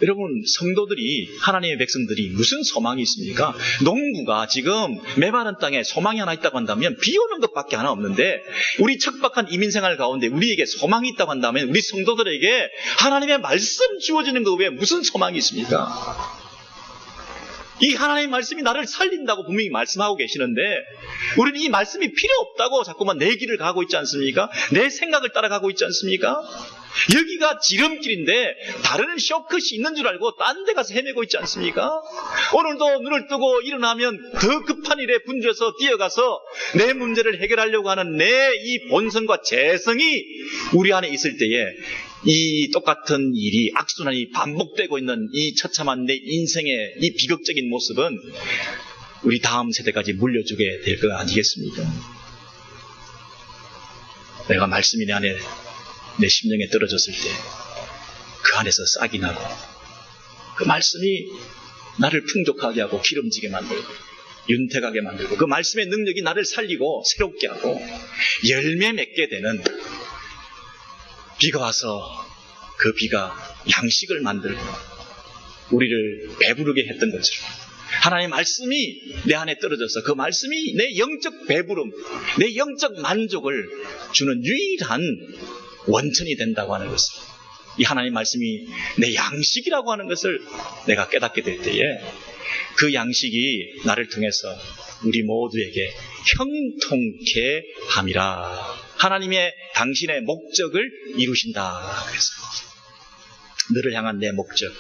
여러분, 성도들이, 하나님의 백성들이 무슨 소망이 있습니까? 농부가 지금 메마른 땅에 소망이 하나 있다고 한다면 비 오는 것밖에 하나 없는데 우리 척박한 이민생활 가운데 우리에게 소망이 있다고 한다면 우리 성도들에게 하나님의 말씀 주어지는 것 외에 무슨 소망이 있습니까? 이 하나님의 말씀이 나를 살린다고 분명히 말씀하고 계시는데 우리는 이 말씀이 필요 없다고 자꾸만 내 길을 가고 있지 않습니까? 내 생각을 따라가고 있지 않습니까? 여기가 지름길인데 다른 쇼컷이 있는 줄 알고 딴 데 가서 헤매고 있지 않습니까? 오늘도 눈을 뜨고 일어나면 더 급한 일에 분주해서 뛰어가서 내 문제를 해결하려고 하는 내 이 본성과 재성이 우리 안에 있을 때에 이 똑같은 일이 악순환이 반복되고 있는 이 처참한 내 인생의 이 비극적인 모습은 우리 다음 세대까지 물려주게 될 거 아니겠습니까? 내가 말씀이 내 안에 내 심령에 떨어졌을 때 그 안에서 싹이 나고 그 말씀이 나를 풍족하게 하고 기름지게 만들고 윤택하게 만들고 그 말씀의 능력이 나를 살리고 새롭게 하고 열매 맺게 되는 비가 와서 그 비가 양식을 만들고 우리를 배부르게 했던 것처럼 하나님의 말씀이 내 안에 떨어져서 그 말씀이 내 영적 배부름, 내 영적 만족을 주는 유일한 원천이 된다고 하는 것을, 이 하나님의 말씀이 내 양식이라고 하는 것을 내가 깨닫게 될 때에 그 양식이 나를 통해서 우리 모두에게 형통케 함이라. 하나님의 당신의 목적을 이루신다. 그래서 너를 향한 내 목적,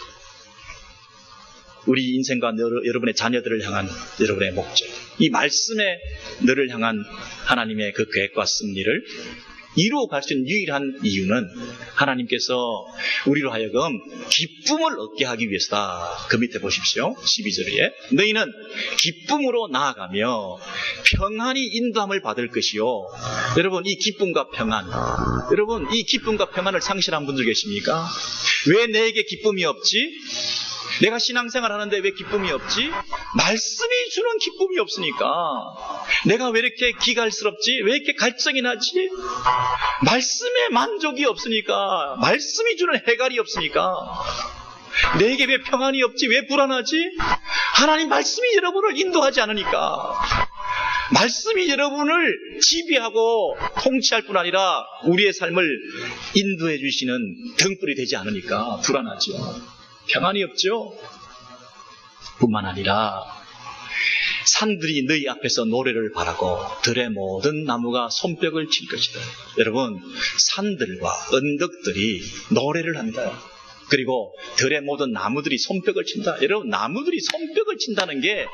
우리 인생과 여러분의 자녀들을 향한 여러분의 목적, 이 말씀에 너를 향한 하나님의 그 계획과 승리를 이루어갈 수 있는 유일한 이유는 하나님께서 우리로 하여금 기쁨을 얻게 하기 위해서다. 그 밑에 보십시오. 12절에 너희는 기쁨으로 나아가며 평안히 인도함을 받을 것이요. 여러분, 이 기쁨과 평안, 여러분 이 기쁨과 평안을 상실한 분들 계십니까? 왜 내게 기쁨이 없지? 내가 신앙생활 하는데 왜 기쁨이 없지? 말씀이 주는 기쁨이 없으니까. 내가 왜 이렇게 기갈스럽지? 왜 이렇게 갈증이 나지? 말씀에 만족이 없으니까. 말씀이 주는 해갈이 없으니까. 내게 왜 평안이 없지? 왜 불안하지? 하나님 말씀이 여러분을 인도하지 않으니까. 말씀이 여러분을 지배하고 통치할 뿐 아니라 우리의 삶을 인도해 주시는 등불이 되지 않으니까 불안하죠. 평안이 없죠. 뿐만 아니라 산들이 너희 앞에서 노래를 바라고 들의 모든 나무가 손뼉을 칠 것이다. 여러분, 산들과 언덕들이 노래를 한다. 그리고 들의 모든 나무들이 손뼉을 친다. 여러분, 나무들이 손뼉을 친다는 게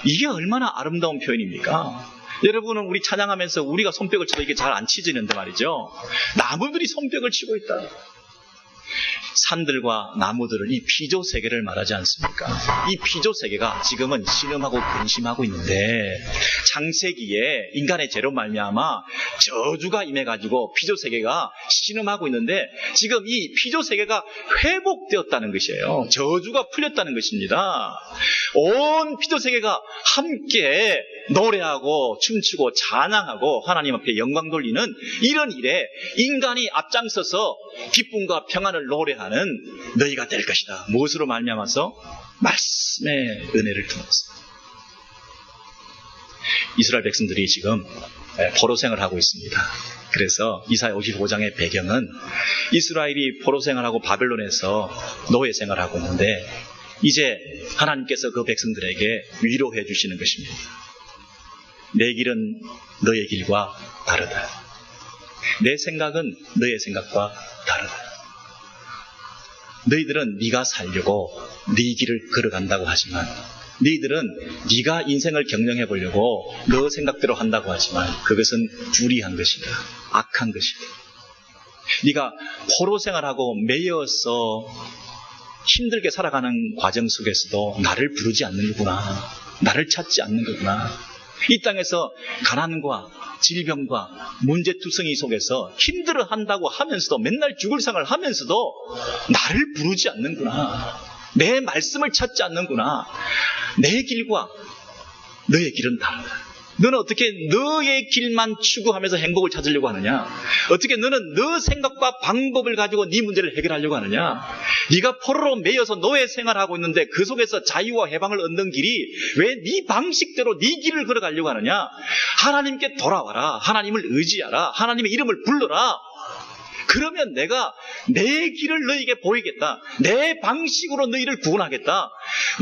이게 얼마나 아름다운 표현입니까? 여러분은 우리 찬양하면서 우리가 손뼉을 쳐도 이게 잘 안 치지는데 말이죠. 나무들이 손뼉을 치고 있다. 산들과 나무들을, 이 피조 세계를 말하지 않습니까? 이 피조 세계가 지금은 신음하고 근심하고 있는데 창세기에 인간의 죄로 말미암아 저주가 임해가지고 피조 세계가 신음하고 있는데 지금 이 피조 세계가 회복되었다는 것이에요. 저주가 풀렸다는 것입니다. 온 피조 세계가 함께 노래하고 춤추고 찬양하고 하나님 앞에 영광 돌리는 이런 일에 인간이 앞장서서 기쁨과 평안을 노래하는 너희가 될 것이다. 무엇으로 말미암아서? 말씀의 은혜를 통해서. 이스라엘 백성들이 지금 포로생활을 하고 있습니다. 그래서 이사야 55장의 배경은 이스라엘이 포로생활하고 바벨론에서 노예생활을 하고 있는데 이제 하나님께서 그 백성들에게 위로해 주시는 것입니다. 내 길은 너의 길과 다르다. 내 생각은 너의 생각과 다르다. 너희들은 네가 살려고 네 길을 걸어간다고 하지만 너희들은 네가 인생을 경영해 보려고 너 생각대로 한다고 하지만 그것은 불의한 것이다. 악한 것이다. 네가 포로 생활하고 매여서 힘들게 살아가는 과정 속에서도 나를 부르지 않는 거구나. 나를 찾지 않는 거구나. 이 땅에서 가난과 질병과 문제투성이 속에서 힘들어한다고 하면서도 맨날 죽을 생각을 하면서도 나를 부르지 않는구나. 내 말씀을 찾지 않는구나. 내 길과 너의 길은 다르다. 너는 어떻게 너의 길만 추구하면서 행복을 찾으려고 하느냐? 어떻게 너는 너 생각과 방법을 가지고 네 문제를 해결하려고 하느냐? 네가 포로로 매여서 노예 생활하고 있는데 그 속에서 자유와 해방을 얻는 길이 왜 네 방식대로 네 길을 걸어가려고 하느냐? 하나님께 돌아와라. 하나님을 의지하라. 하나님의 이름을 불러라. 그러면 내가 내 길을 너희에게 보이겠다. 내 방식으로 너희를 구원하겠다.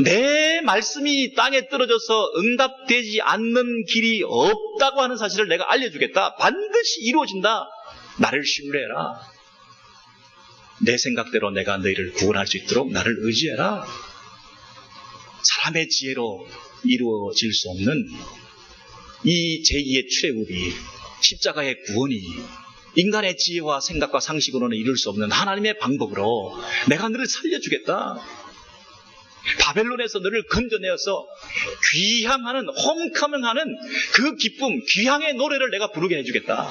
내 말씀이 땅에 떨어져서 응답되지 않는 길이 없다고 하는 사실을 내가 알려주겠다. 반드시 이루어진다. 나를 신뢰해라. 내 생각대로 내가 너희를 구원할 수 있도록 나를 의지해라. 사람의 지혜로 이루어질 수 없는 이 제2의 출애굽이, 십자가의 구원이 인간의 지혜와 생각과 상식으로는 이룰 수 없는 하나님의 방법으로 내가 너를 살려주겠다. 바벨론에서 너를 건져내어서 귀향하는, 홈커밍하는 그 기쁨, 귀향의 노래를 내가 부르게 해주겠다.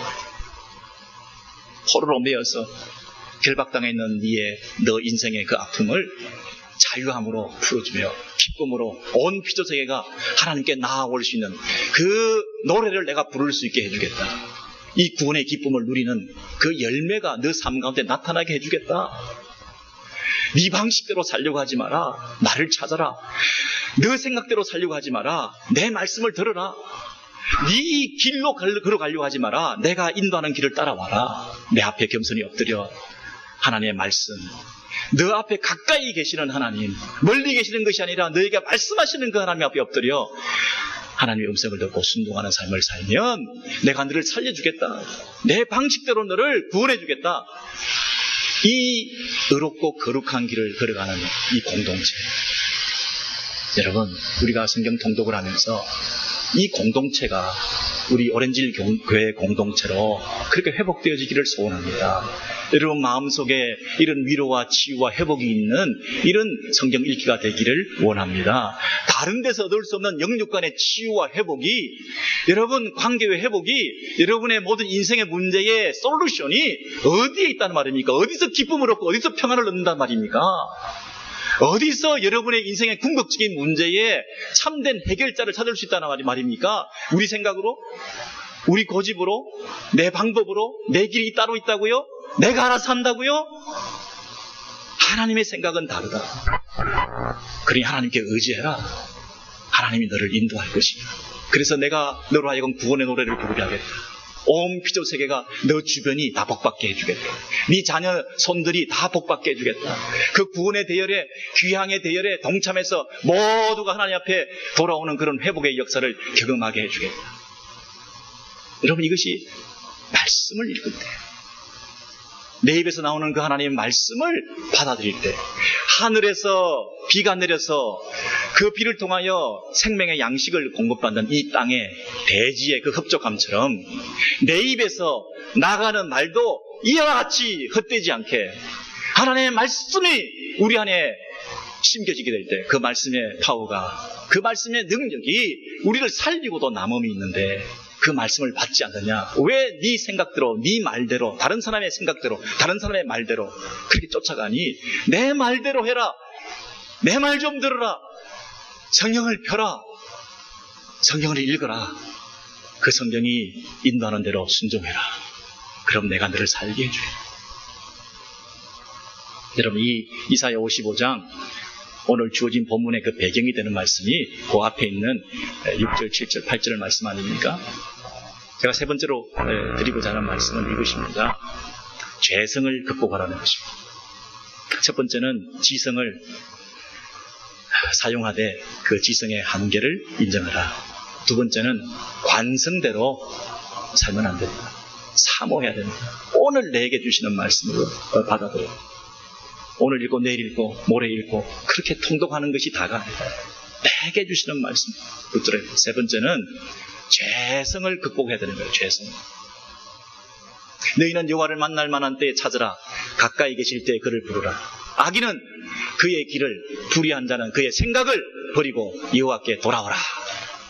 포로로 매여서 결박당해 있는 너 인생의 그 아픔을 자유함으로 풀어주며 기쁨으로 온 피조세계가 하나님께 나아올 수 있는 그 노래를 내가 부를 수 있게 해주겠다. 이 구원의 기쁨을 누리는 그 열매가 너 삶 가운데 나타나게 해주겠다. 네 방식대로 살려고 하지 마라. 나를 찾아라. 너 생각대로 살려고 하지 마라. 내 말씀을 들어라. 네 길로 걸어가려고 하지 마라. 내가 인도하는 길을 따라와라. 내 앞에 겸손히 엎드려 하나님의 말씀, 너 앞에 가까이 계시는 하나님, 멀리 계시는 것이 아니라 너에게 말씀하시는 그 하나님 앞에 엎드려 하나님의 음성을 듣고 순종하는 삶을 살면 내가 너를 살려주겠다. 내 방식대로 너를 구원해주겠다. 이 의롭고 거룩한 길을 걸어가는 이 공동체, 여러분, 우리가 성경 통독을 하면서 이 공동체가 우리 오렌지 교회 공동체로 그렇게 회복되어지기를 소원합니다. 여러분 마음속에 이런 위로와 치유와 회복이 있는 이런 성경 읽기가 되기를 원합니다. 다른 데서 얻을 수 없는 영육 간의 치유와 회복이, 여러분 관계의 회복이, 여러분의 모든 인생의 문제의 솔루션이 어디에 있다는 말입니까? 어디서 기쁨을 얻고 어디서 평안을 얻는단 말입니까? 어디서 여러분의 인생의 궁극적인 문제에 참된 해결자를 찾을 수 있다는 말입니까? 우리 생각으로? 우리 고집으로? 내 방법으로? 내 길이 따로 있다고요? 내가 알아서 한다고요? 하나님의 생각은 다르다. 그러니 하나님께 의지해라. 하나님이 너를 인도할 것이다. 그래서 내가 너로 하여금 구원의 노래를 부르게 하겠다. 온 피조세계가 너 주변이 다 복받게 해주겠다. 네 자녀 손들이 다 복받게 해주겠다. 그 구원의 대열에, 귀향의 대열에 동참해서 모두가 하나님 앞에 돌아오는 그런 회복의 역사를 경험하게 해주겠다. 여러분, 이것이 말씀을 읽을 때, 내 입에서 나오는 그 하나님의 말씀을 받아들일 때, 하늘에서 비가 내려서 그 비를 통하여 생명의 양식을 공급받는 이 땅의 대지의 그 흡족함처럼 내 입에서 나가는 말도 이와 같이 헛되지 않게 하나님의 말씀이 우리 안에 심겨지게 될 때 그 말씀의 파워가, 그 말씀의 능력이 우리를 살리고도 남음이 있는데 그 말씀을 받지 않느냐? 왜 네 생각대로, 네 말대로, 다른 사람의 생각대로, 다른 사람의 말대로 그렇게 쫓아가니? 내 말대로 해라. 내 말 좀 들어라. 성경을 펴라. 성경을 읽어라. 그 성경이 인도하는 대로 순종해라. 그럼 내가 너를 살게 해주리. 여러분, 이 이사야 55장 오늘 주어진 본문의 그 배경이 되는 말씀이 그 앞에 있는 6절, 7절, 8절의 말씀 아닙니까? 제가 세 번째로 드리고자 하는 말씀은 이것입니다. 죄성을 극복하라는 것입니다. 첫 번째는 지성을 사용하되 그 지성의 한계를 인정하라. 두 번째는 관성대로 살면 안 된다. 사모해야 된다. 오늘 내게 주시는 말씀으로 받아들여. 오늘 읽고 내일 읽고 모레 읽고 그렇게 통독하는 것이 다가 아니다. 내게 주시는 말씀 붙들어야 된다. 세 번째는 죄성을 극복해야 되는 거예요. 죄성. 너희는 여호와를 만날 만한 때에 찾으라. 가까이 계실 때에 그를 부르라. 악인은 그의 길을, 불의한 자는 그의 생각을 버리고 여호와께 돌아오라.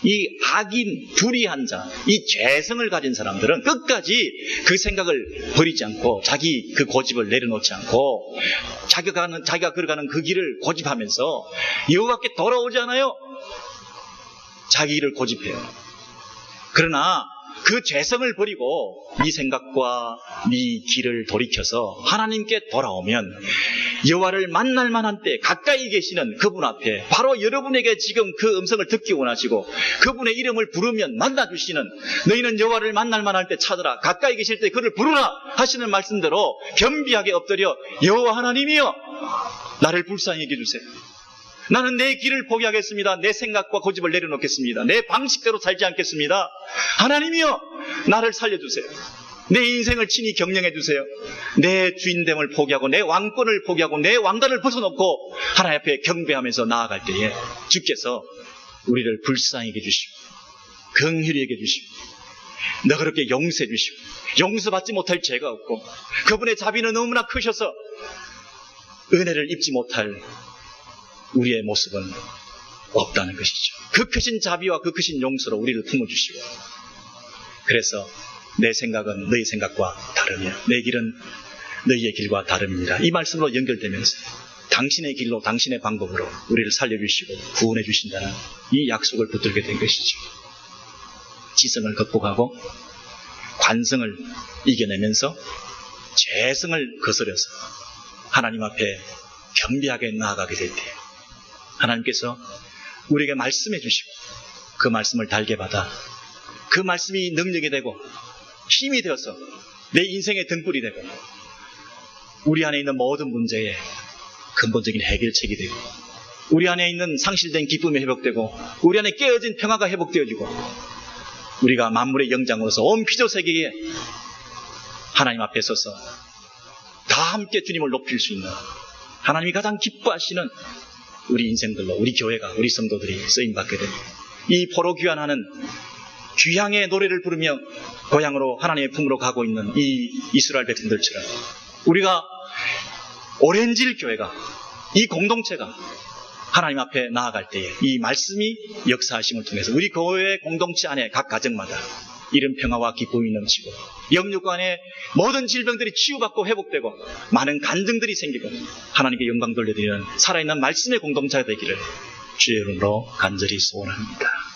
이 악인, 불의한 자, 이 죄성을 가진 사람들은 끝까지 그 생각을 버리지 않고 자기 그 고집을 내려놓지 않고 자기가 걸어가는 그 길을 고집하면서 여호와께 돌아오지 않아요. 자기 일을 고집해요. 그러나 그 죄성을 버리고 네 생각과 네 길을 돌이켜서 하나님께 돌아오면 여호와를 만날 만한 때 가까이 계시는 그분 앞에 바로 여러분에게 지금 그 음성을 듣기 원하시고 그분의 이름을 부르면 만나주시는, 너희는 여호와를 만날 만할 때 찾으라. 가까이 계실 때 그를 부르라 하시는 말씀대로 겸비하게 엎드려 여호와 하나님이여 나를 불쌍히 여겨주세요. 나는 내 길을 포기하겠습니다. 내 생각과 고집을 내려놓겠습니다. 내 방식대로 살지 않겠습니다. 하나님이여 나를 살려주세요. 내 인생을 친히 경영해 주세요. 내 주인됨을 포기하고 내 왕권을 포기하고 내 왕관을 벗어놓고 하나님 앞에 경배하면서 나아갈 때에 주께서 우리를 불쌍히 여겨주시고 긍휼히 여겨주시고 너그럽게 용서해 주시고 용서받지 못할 죄가 없고 그분의 자비는 너무나 크셔서 은혜를 입지 못할 우리의 모습은 없다는 것이죠. 그 크신 자비와 그 크신 용서로 우리를 품어주시고 그래서 내 생각은 너희 생각과 다르며 내 길은 너희의 길과 다름이니라. 이 말씀으로 연결되면서 당신의 길로 당신의 방법으로 우리를 살려주시고 구원해 주신다는 이 약속을 붙들게 된 것이죠. 지성을 극복하고 관성을 이겨내면서 죄성을 거스려서 하나님 앞에 겸비하게 나아가게 될 때 하나님께서 우리에게 말씀해 주시고 그 말씀을 달게 받아 그 말씀이 능력이 되고 힘이 되어서 내 인생의 등불이 되고 우리 안에 있는 모든 문제의 근본적인 해결책이 되고 우리 안에 있는 상실된 기쁨이 회복되고 우리 안에 깨어진 평화가 회복되어지고 우리가 만물의 영장으로서 온 피조 세계에 하나님 앞에 서서 다 함께 주님을 높일 수 있는 하나님이 가장 기뻐하시는 우리 인생들로 우리 교회가 우리 성도들이 쓰임받게 됩니다. 이 포로 귀환하는 귀향의 노래를 부르며 고향으로 하나님의 품으로 가고 있는 이 이스라엘 백성들처럼 우리가 오렌지일 교회가 이 공동체가 하나님 앞에 나아갈 때에 이 말씀이 역사하심을 통해서 우리 교회 공동체 안에 각 가정마다 이런 평화와 기쁨이 넘치고 영육 안에 모든 질병들이 치유받고 회복되고 많은 간증들이 생기고 하나님께 영광 돌려드리는 살아있는 말씀의 공동체가 되기를 주의 이름으로 간절히 소원합니다.